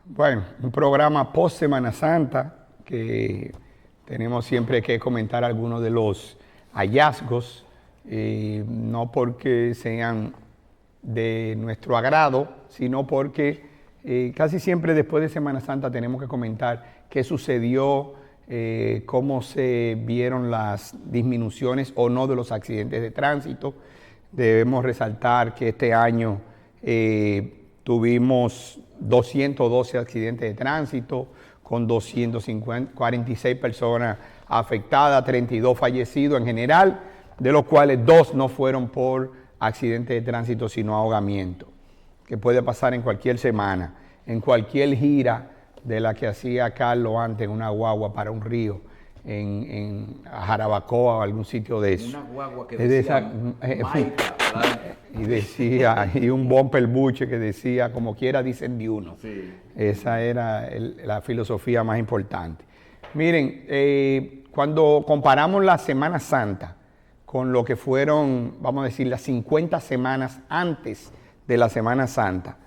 Bueno, un programa post Semana Santa que tenemos siempre que comentar algunos de los hallazgos, no porque sean de nuestro agrado, sino porque casi siempre después de Semana Santa tenemos que comentar qué sucedió, cómo se vieron las disminuciones o no de los accidentes de tránsito. Debemos resaltar que este año tuvimos 212 accidentes de tránsito con 246 personas afectadas, 32 fallecidos en general, de los cuales 2 no fueron por accidente de tránsito, sino ahogamiento, que puede pasar en cualquier semana, en cualquier gira de la que hacía Carlos antes en una guagua para un río, en Jarabacoa o algún sitio de eso. Una guagua que decía y decía, y un bumper buche que decía, como quiera dicen de uno. Sí. Esa era la filosofía más importante. Miren, cuando comparamos la Semana Santa con lo que fueron, vamos a decir, las 50 semanas antes de la Semana Santa,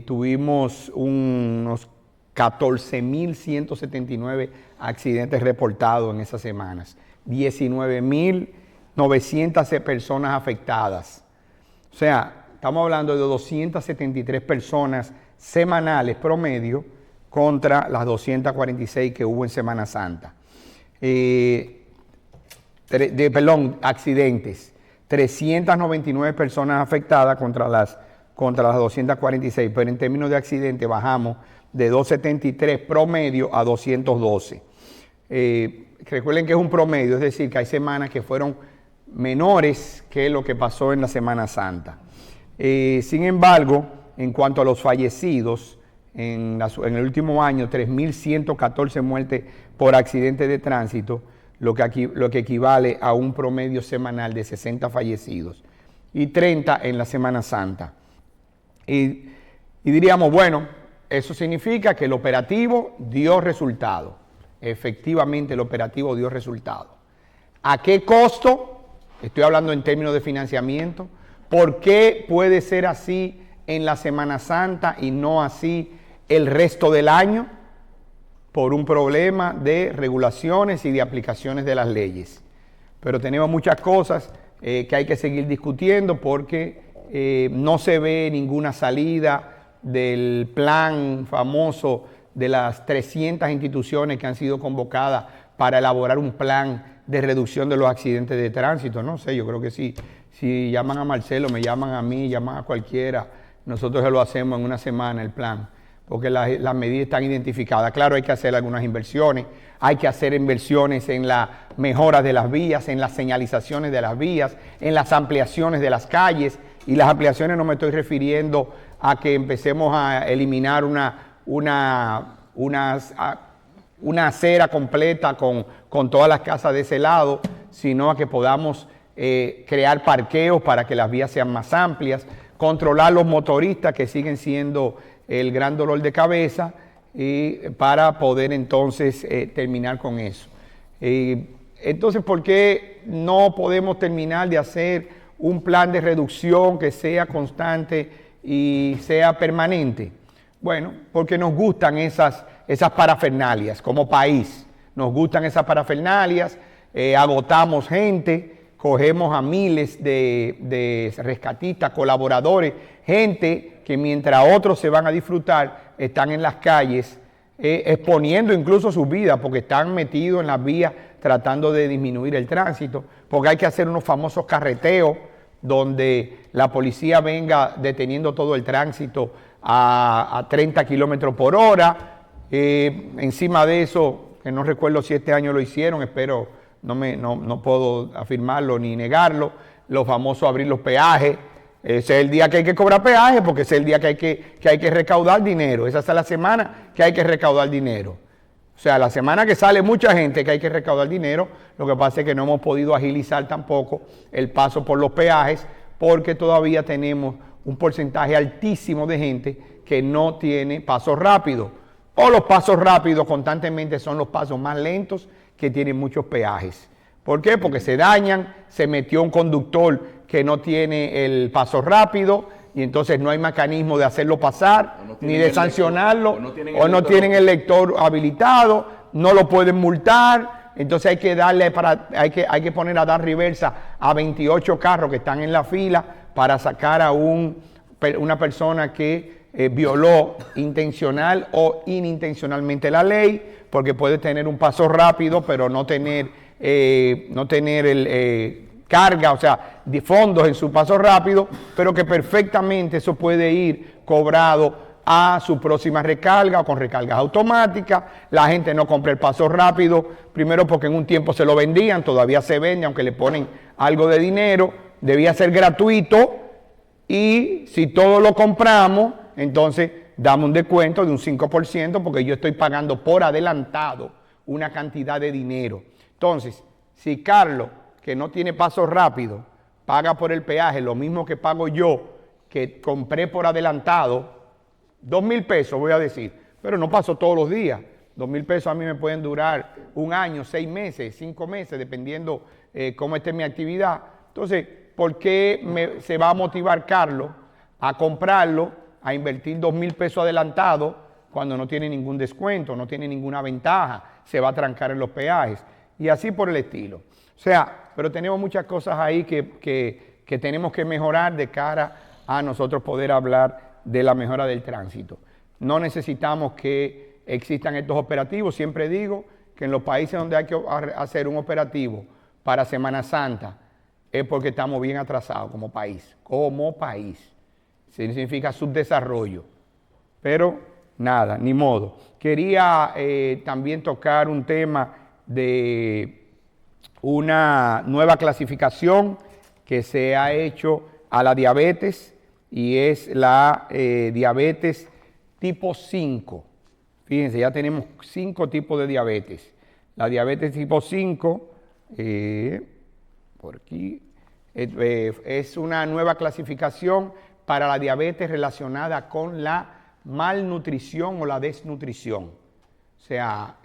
tuvimos unos 14.179 accidentes reportados en esas semanas, 19.900 personas afectadas. O sea, estamos hablando de 273 personas semanales promedio contra las 246 que hubo en Semana Santa. Accidentes. 399 personas afectadas contra las 246, pero en términos de accidentes bajamos de 273 promedio a 212. Recuerden que es un promedio, es decir, que hay semanas que fueron menores que lo que pasó en la Semana Santa. Sin embargo, en cuanto a los fallecidos, en el último año, 3.114 muertes por accidentes de tránsito, lo que equivale a un promedio semanal de 60 fallecidos y 30 en la Semana Santa. Y diríamos, bueno, eso significa que el operativo dio resultado. Efectivamente, el operativo dio resultado. ¿A qué costo? Estoy hablando en términos de financiamiento. ¿Por qué puede ser así en la Semana Santa y no así el resto del año? Por un problema de regulaciones y de aplicaciones de las leyes. Pero tenemos muchas cosas que hay que seguir discutiendo porque no se ve ninguna salida del plan famoso de las 300 instituciones que han sido convocadas para elaborar un plan de reducción de los accidentes de tránsito. No sé, yo creo que si llaman a Marcelo, me llaman a mí, llaman a cualquiera, nosotros se lo hacemos en una semana el plan, porque las medidas están identificadas. Claro, hay que hacer algunas inversiones, hay que hacer inversiones en la mejora de las vías, en las señalizaciones de las vías, en las ampliaciones de las calles, y las ampliaciones no me estoy refiriendo a que empecemos a eliminar una acera completa con todas las casas de ese lado, sino a que podamos crear parqueos para que las vías sean más amplias, controlar los motoristas que siguen siendo el gran dolor de cabeza y para poder entonces terminar con eso. Entonces, ¿por qué no podemos terminar de hacer un plan de reducción que sea constante y sea permanente? Bueno, porque nos gustan esas parafernalias como país. Nos gustan esas parafernalias, agotamos gente, cogemos a miles de rescatistas, colaboradores, gente que mientras otros se van a disfrutar, están en las calles exponiendo incluso sus vidas porque están metidos en las vías tratando de disminuir el tránsito, porque hay que hacer unos famosos carreteos donde la policía venga deteniendo todo el tránsito a 30 kilómetros por hora. Encima de eso, que no recuerdo si este año lo hicieron, espero, no puedo afirmarlo ni negarlo, los famosos abrir los peajes. Ese es el día que hay que cobrar peaje, porque ese es el día que hay que recaudar dinero. Esa es la semana que hay que recaudar dinero. O sea, la semana que sale mucha gente que hay que recaudar dinero, lo que pasa es que no hemos podido agilizar tampoco el paso por los peajes, porque todavía tenemos un porcentaje altísimo de gente que no tiene pasos rápidos. O los pasos rápidos constantemente son los pasos más lentos que tienen muchos peajes. ¿Por qué? Porque se dañan, se metió un conductor que no tiene el paso rápido y entonces no hay mecanismo de hacerlo pasar ni de sancionarlo, o no tienen el lector habilitado, no lo pueden multar. Entonces hay que poner a dar reversa a 28 carros que están en la fila para sacar a una persona que violó intencional o inintencionalmente la ley, porque puede tener un paso rápido, pero no tener carga, o sea, de fondos en su paso rápido, pero que perfectamente eso puede ir cobrado a su próxima recarga o con recargas automáticas. La gente no compra el paso rápido, primero porque en un tiempo se lo vendían, todavía se vende, aunque le ponen algo de dinero, debía ser gratuito, y si todo lo compramos, entonces damos un descuento de un 5% porque yo estoy pagando por adelantado una cantidad de dinero. Entonces, si Carlos, que no tiene paso rápido, paga por el peaje lo mismo que pago yo, que compré por adelantado, 2,000 pesos voy a decir, pero no paso todos los días. 2,000 pesos a mí me pueden durar un año, 6 meses, 5 meses, dependiendo cómo esté mi actividad. Entonces, ¿por qué se va a motivar Carlos a comprarlo, a invertir 2,000 pesos adelantado cuando no tiene ningún descuento, no tiene ninguna ventaja, se va a trancar en los peajes y así por el estilo? O sea, pero tenemos muchas cosas ahí que tenemos que mejorar de cara a nosotros poder hablar de la mejora del tránsito. No necesitamos que existan estos operativos. Siempre digo que en los países donde hay que hacer un operativo para Semana Santa es porque estamos bien atrasados como país. Como país. Significa subdesarrollo. Pero nada, ni modo. Quería también tocar un tema de una nueva clasificación que se ha hecho a la diabetes, y es la diabetes tipo 5. Fíjense, ya tenemos 5 tipos de diabetes. La diabetes tipo 5, por aquí, es una nueva clasificación para la diabetes relacionada con la malnutrición o la desnutrición. O sea,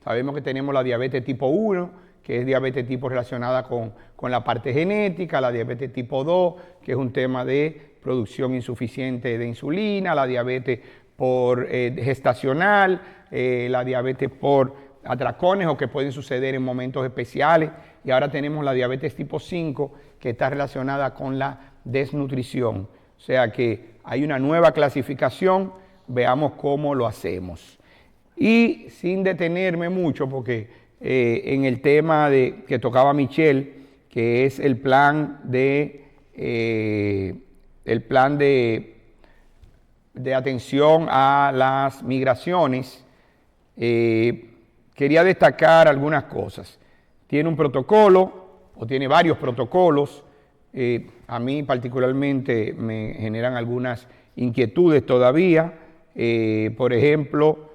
sabemos que tenemos la diabetes tipo 1, que es diabetes tipo relacionada con la parte genética, la diabetes tipo 2, que es un tema de producción insuficiente de insulina, la diabetes por gestacional, la diabetes por atracones o que pueden suceder en momentos especiales, y ahora tenemos la diabetes tipo 5 que está relacionada con la desnutrición. O sea que hay una nueva clasificación, veamos cómo lo hacemos. Y sin detenerme mucho, porque en el tema que tocaba Michelle, que es el plan de atención a las migraciones, quería destacar algunas cosas. Tiene un protocolo, o tiene varios protocolos. A mí particularmente me generan algunas inquietudes todavía. Por ejemplo,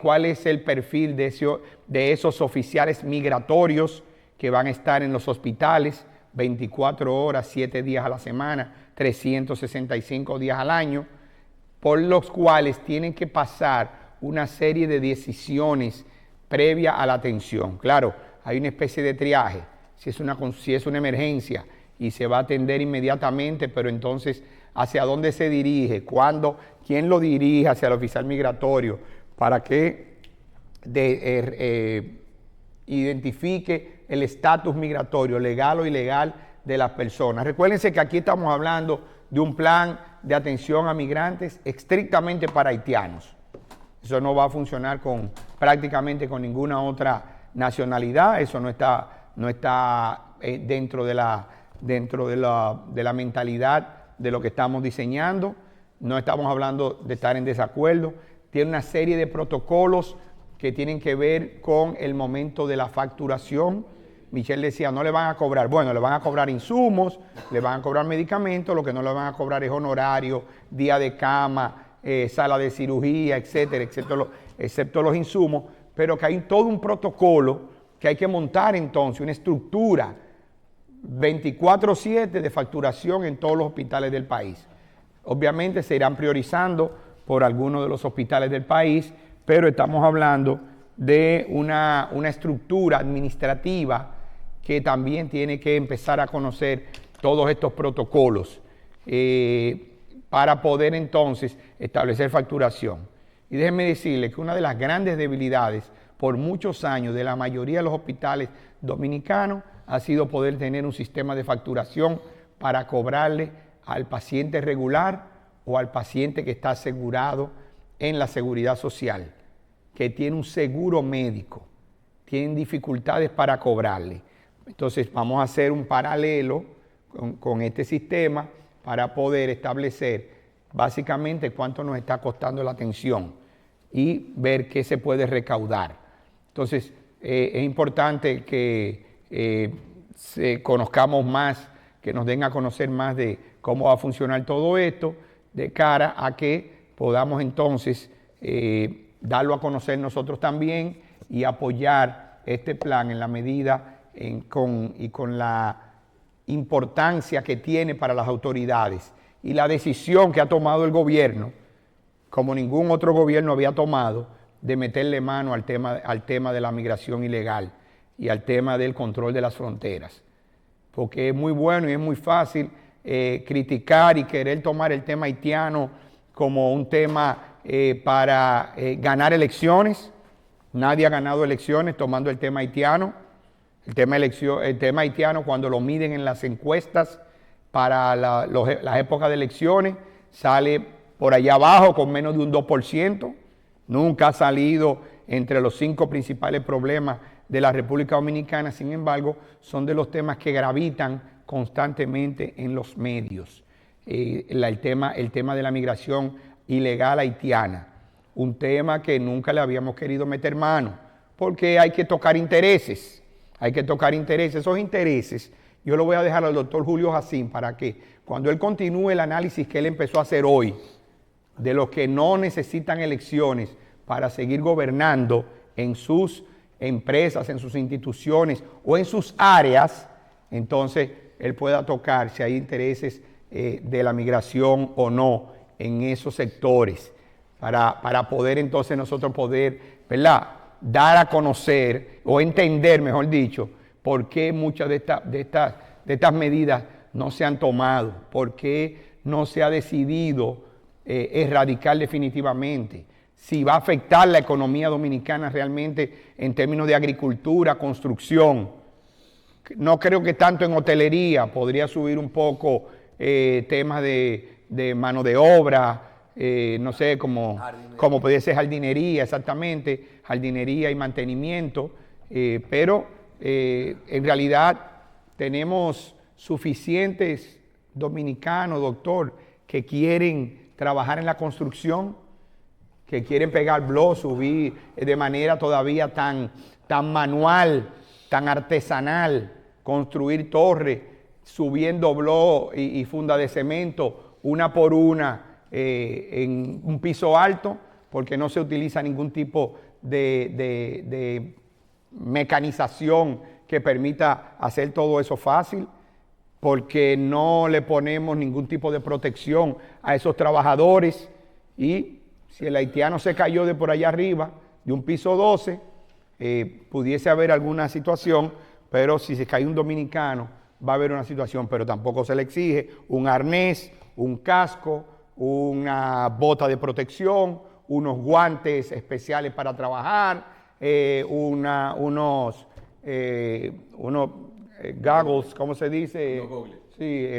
¿cuál es el perfil de esos oficiales migratorios que van a estar en los hospitales 24 horas, 7 días a la semana, 365 días al año, por los cuales tienen que pasar una serie de decisiones previa a la atención? Claro, hay una especie de triaje, si es una emergencia y se va a atender inmediatamente, pero entonces, ¿hacia dónde se dirige? ¿Cuándo? ¿Quién lo dirige hacia el oficial migratorio para que identifique el estatus migratorio, legal o ilegal, de las personas? Recuérdense que aquí estamos hablando de un plan de atención a migrantes estrictamente para haitianos. Eso no va a funcionar prácticamente con ninguna otra nacionalidad. Eso no está dentro de la mentalidad de lo que estamos diseñando. No estamos hablando de estar en desacuerdo. Tiene una serie de protocolos que tienen que ver con el momento de la facturación. Michelle decía, no le van a cobrar. Bueno, le van a cobrar insumos, le van a cobrar medicamentos, lo que no le van a cobrar es honorario, día de cama, sala de cirugía, etcétera, excepto los insumos, pero que hay todo un protocolo que hay que montar entonces, una estructura 24/7 de facturación en todos los hospitales del país. Obviamente se irán priorizando por algunos de los hospitales del país, pero estamos hablando de una estructura administrativa que también tiene que empezar a conocer todos estos protocolos. para poder entonces establecer facturación. Y déjenme decirles que una de las grandes debilidades por muchos años de la mayoría de los hospitales dominicanos ha sido poder tener un sistema de facturación para cobrarle al paciente regular o al paciente que está asegurado en la seguridad social, que tiene un seguro médico, tienen dificultades para cobrarle. Entonces vamos a hacer un paralelo con este sistema para poder establecer básicamente cuánto nos está costando la atención y ver qué se puede recaudar. Entonces es importante que conozcamos más, que nos den a conocer más de cómo va a funcionar todo esto, de cara a que podamos entonces darlo a conocer nosotros también y apoyar este plan en la medida con la importancia que tiene para las autoridades y la decisión que ha tomado el gobierno, como ningún otro gobierno había tomado, de meterle mano al tema de la migración ilegal y al tema del control de las fronteras. Porque es muy bueno y es muy fácil criticar y querer tomar el tema haitiano como un tema para ganar elecciones. Nadie ha ganado elecciones tomando el tema haitiano. El tema haitiano, cuando lo miden en las encuestas para las épocas de elecciones, sale por allá abajo con menos de un 2%. Nunca ha salido entre los 5 principales problemas de la República Dominicana. Sin embargo, son de los temas que gravitan constantemente en los medios. El tema de la migración ilegal haitiana, un tema que nunca le habíamos querido meter mano, porque hay que tocar intereses. Hay que tocar intereses. Esos intereses yo lo voy a dejar al doctor Julio Jacín para que cuando él continúe el análisis que él empezó a hacer hoy de los que no necesitan elecciones para seguir gobernando en sus empresas, en sus instituciones o en sus áreas, entonces él pueda tocar si hay intereses de la migración o no en esos sectores para poder entonces nosotros poder, ¿verdad?, dar a conocer o entender, mejor dicho, por qué muchas de estas medidas no se han tomado, por qué no se ha decidido erradicar definitivamente, si va a afectar la economía dominicana realmente en términos de agricultura, construcción. No creo que tanto en hotelería, podría subir un poco temas de mano de obra, no sé, como podría ser jardinería, exactamente, jardinería y mantenimiento, pero en realidad tenemos suficientes dominicanos, doctor, que quieren trabajar en la construcción, que quieren pegar bloc, subir de manera todavía tan manual, tan artesanal, construir torres, subiendo bloc y funda de cemento, una por una, en un piso alto, porque no se utiliza ningún tipo de mecanización que permita hacer todo eso fácil, porque no le ponemos ningún tipo de protección a esos trabajadores. Y si el haitiano se cayó de por allá arriba, de un piso 12, pudiese haber alguna situación, pero si se cae un dominicano, va a haber una situación, pero tampoco se le exige un arnés, un casco, una bota de protección, unos guantes especiales para trabajar, unos goggles, ¿cómo se dice? Sí,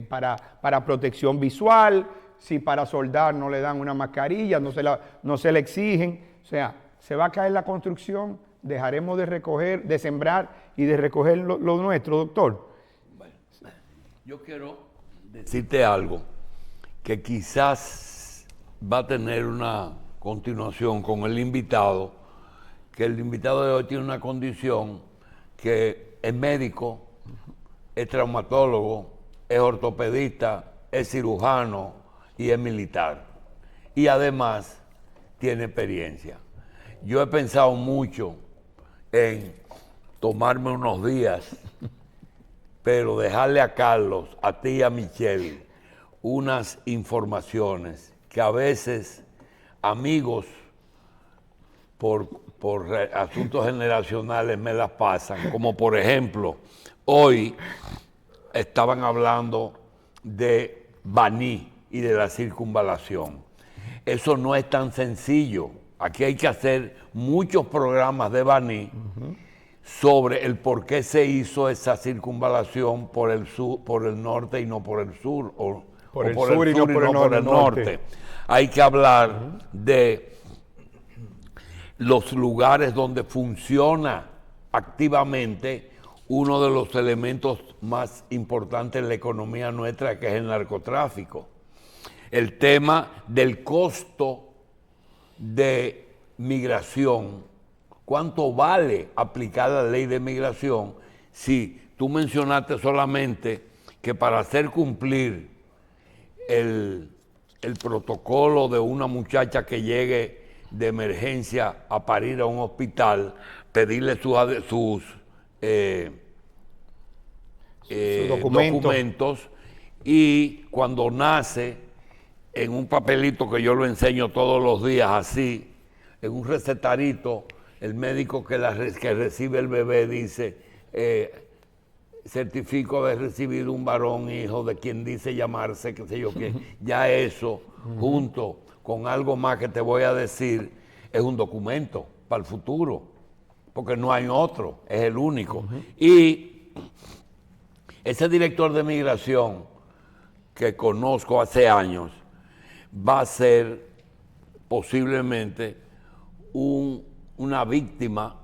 para protección visual. Si para soldar no le dan una mascarilla, no se le exigen. O sea, se va a caer la construcción, dejaremos de recoger, de sembrar y de recoger lo nuestro, doctor. Bueno, yo quiero decirte algo que quizás va a tener una continuación con el invitado, que el invitado de hoy tiene una condición que es médico, es traumatólogo, es ortopedista, es cirujano y es militar. Y además tiene experiencia. Yo he pensado mucho en tomarme unos días, pero dejarle a Carlos, a ti y a Michelle, unas informaciones que a veces amigos por asuntos generacionales me las pasan, como por ejemplo, hoy estaban hablando de Baní y de la circunvalación. Eso no es tan sencillo. Aquí hay que hacer muchos programas de Baní sobre el por qué se hizo esa circunvalación por el sur, por el norte y no por el sur, o Por el por sur y no por el norte. Hay que hablar de los lugares donde funciona activamente uno de los elementos más importantes en la economía nuestra, que es el narcotráfico. El tema del costo de migración. ¿Cuánto vale aplicar la ley de migración si tú mencionaste solamente que para hacer cumplir el protocolo de una muchacha que llegue de emergencia a parir a un hospital, pedirle sus documentos, y cuando nace, en un papelito que yo lo enseño todos los días así, en un recetarito, el médico que recibe el bebé dice, certifico haber recibido un varón hijo de quien dice llamarse, qué sé yo qué. Ya eso, junto con algo más que te voy a decir, es un documento para el futuro, porque no hay otro, es el único. Y ese director de migración que conozco hace años va a ser posiblemente una víctima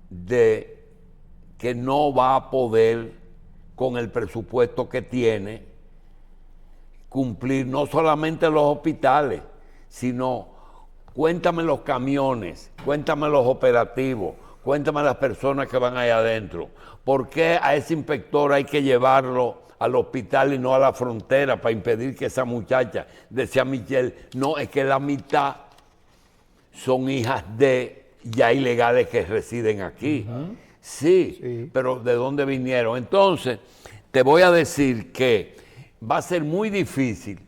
de que no va a poder, con el presupuesto que tiene, cumplir no solamente los hospitales, sino cuéntame los camiones, cuéntame los operativos, cuéntame las personas que van allá adentro. ¿Por qué a ese inspector hay que llevarlo al hospital y no a la frontera para impedir que esa muchacha, decía Michelle, no, es que la mitad son hijas de ya ilegales que residen aquí? Sí, pero ¿de dónde vinieron? Entonces, te voy a decir que va a ser muy difícil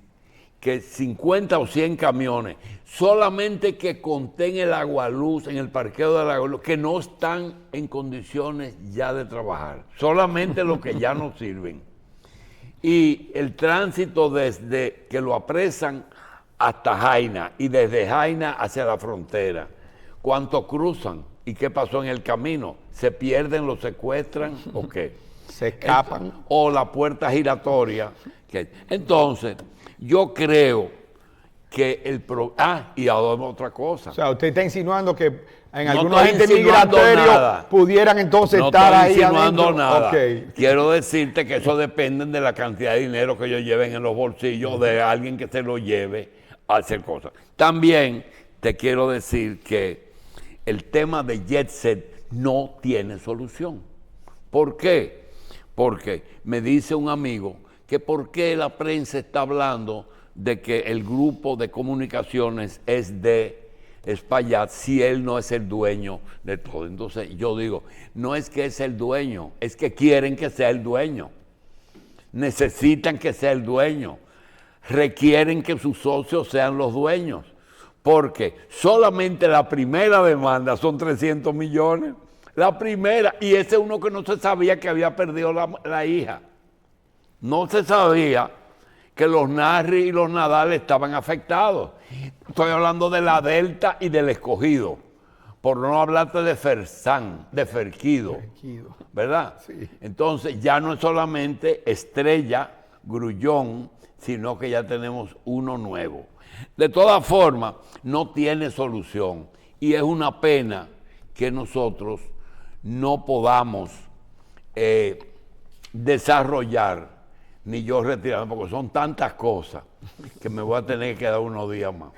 que 50 o 100 camiones, solamente que conten el agualuz en el parqueo del agualuz, que no están en condiciones ya de trabajar, solamente los que ya no sirven. Y el tránsito desde que lo apresan hasta Jaina y desde Jaina hacia la frontera. ¿Cuántos cruzan? ¿Y qué pasó en el camino? ¿Se pierden, los secuestran o qué? Se escapan. O la puerta giratoria. Entonces, yo creo que y ahora otra cosa. O sea, usted está insinuando que en No algunos estoy agentes insinuando migratorios nada. pudieran entonces No estar estoy ahí insinuando adentro. nada. Okay. Quiero decirte que eso depende de la cantidad de dinero que ellos lleven en los bolsillos de alguien que se lo lleve a hacer cosas. También te quiero decir que el tema de Jet Set no tiene solución. ¿Por qué? Porque me dice un amigo que por qué la prensa está hablando de que el grupo de comunicaciones es de Espaillat si él no es el dueño de todo. Entonces yo digo, no es que es el dueño, es que quieren que sea el dueño. Necesitan que sea el dueño. Requieren que sus socios sean los dueños. Porque solamente la primera demanda son 300 millones. La primera, y ese es uno que no se sabía que había perdido la hija. No se sabía que los Narri y los Nadal estaban afectados. Estoy hablando de la Delta y del Escogido, por no hablarte de Fersán, de Ferquido, ¿verdad? Sí. Entonces ya no es solamente Estrella, Grullón, sino que ya tenemos uno nuevo. De todas formas, no tiene solución y es una pena que nosotros no podamos desarrollar, ni yo retirarme, porque son tantas cosas que me voy a tener que dar unos días más.